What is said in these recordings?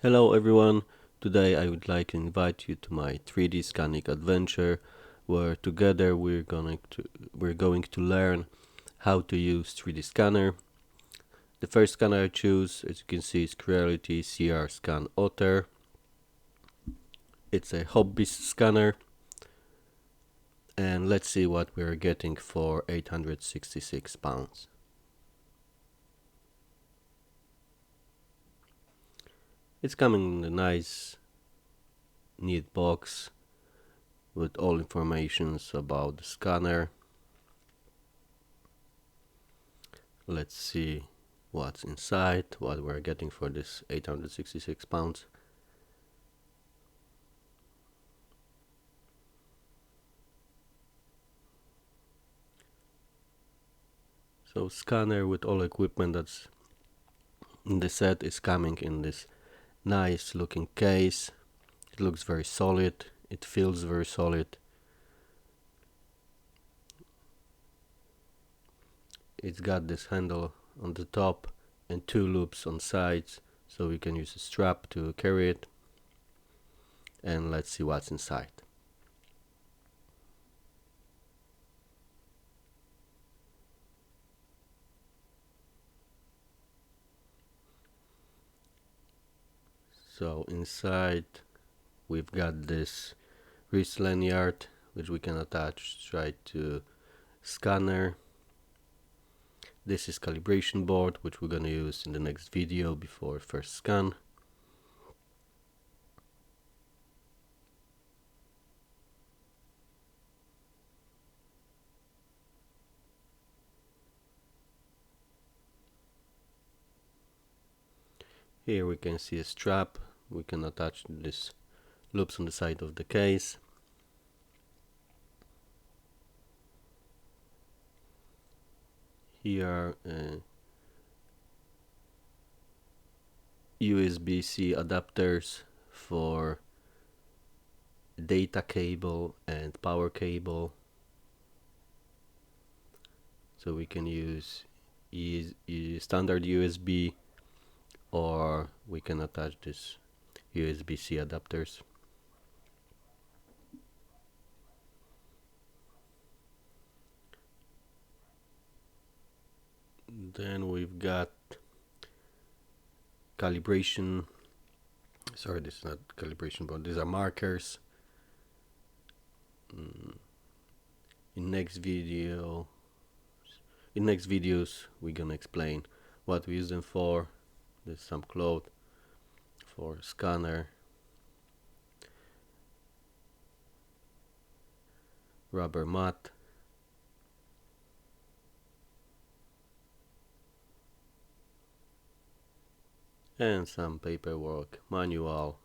Hello everyone, today I would like to invite you to my 3D scanning adventure where together we're going to learn how to use 3D scanner. The first scanner I choose, as you can see, is Creality CR-Scan Otter. It's a hobbyist scanner, and let's see what we're getting for £866. It's coming in a nice, neat box with all informations about the scanner. Let's see what's inside, what we're getting for this £866. So scanner with all equipment that's in the set is coming in this nice looking case. It looks very solid, it feels very solid. It's got this handle on the top and two loops on sides, so we can use a strap to carry it. And let's see what's inside. So inside we've got this wrist lanyard which we can attach straight to scanner. This is calibration board which we're gonna use in the next video before first scan. Here we can see a strap. We can attach this loops on the side of the case. Here USB-C adapters for data cable and power cable. So we can use standard USB, or we can attach this USB-C adapters. Then we've got calibration. Sorry, this is not calibration board. These are markers. In next videos, we're gonna explain what we use them for. There's some cloth for scanner, rubber mat, and some paperwork, manual.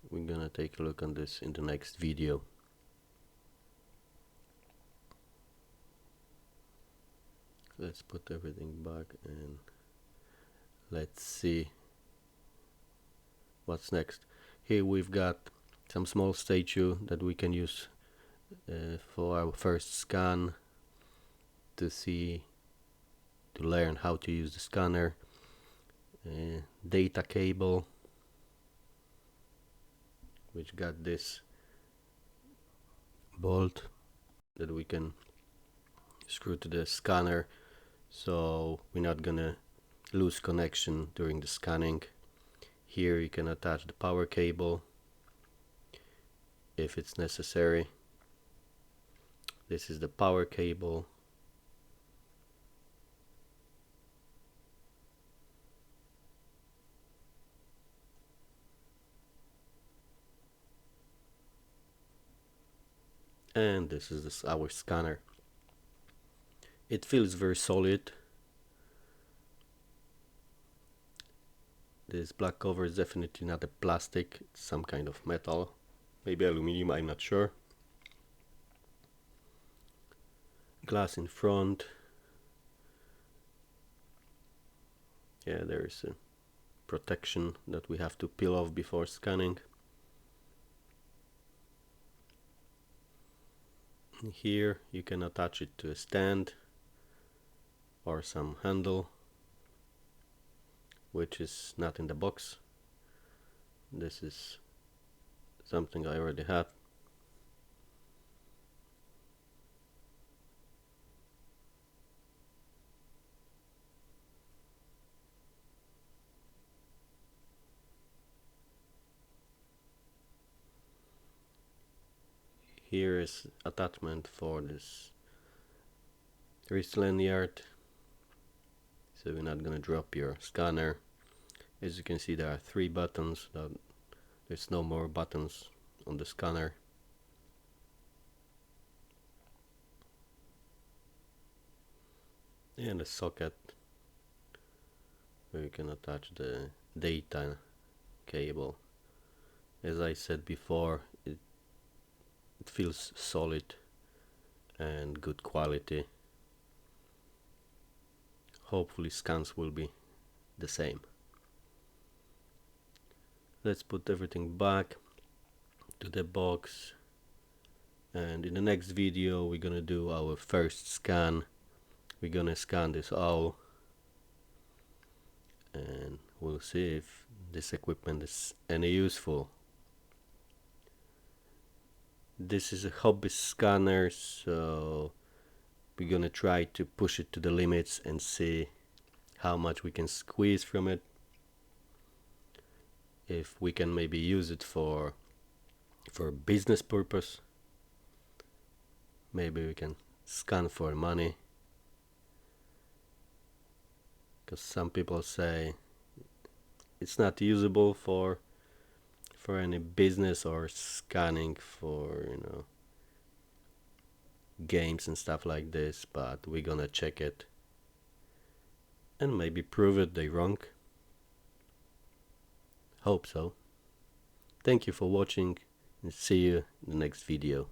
We're gonna take a look on this in the next video. Let's put everything back and let's see what's next. Here we've got some small statue that we can use for our first scan to learn how to use the scanner. Data cable, which got this bolt that we can screw to the scanner, so we're not gonna lose connection during the scanning. Here you can attach the power cable if it's necessary. This is the power cable. And this is our scanner. It feels very solid. This black cover is definitely not a plastic, it's some kind of metal, maybe aluminum, I'm not sure. Glass in front. Yeah, there is a protection that we have to peel off before scanning. Here you can attach it to a stand or some handle, which is not in the box. This is something I already have. Here is attachment for this wrist lanyard, so you're not gonna drop your scanner. As you can see, there are 3 buttons. There's no more buttons on the scanner. And a socket where you can attach the data cable. As I said before, it feels solid and good quality. Hopefully scans will be the same. Let's put everything back to the box, and in the next video we're gonna do our first scan. We're gonna scan this owl and we'll see if this equipment is any useful. This is a hobby scanner, so we're gonna try to push it to the limits and see how much we can squeeze from it. If we can maybe use it for business purpose. Maybe we can scan for money, because some people say it's not usable for any business or scanning for, you know, games and stuff like this, but we're gonna check it and maybe prove it they wrong. Hope so. Thank you for watching and see you in the next video.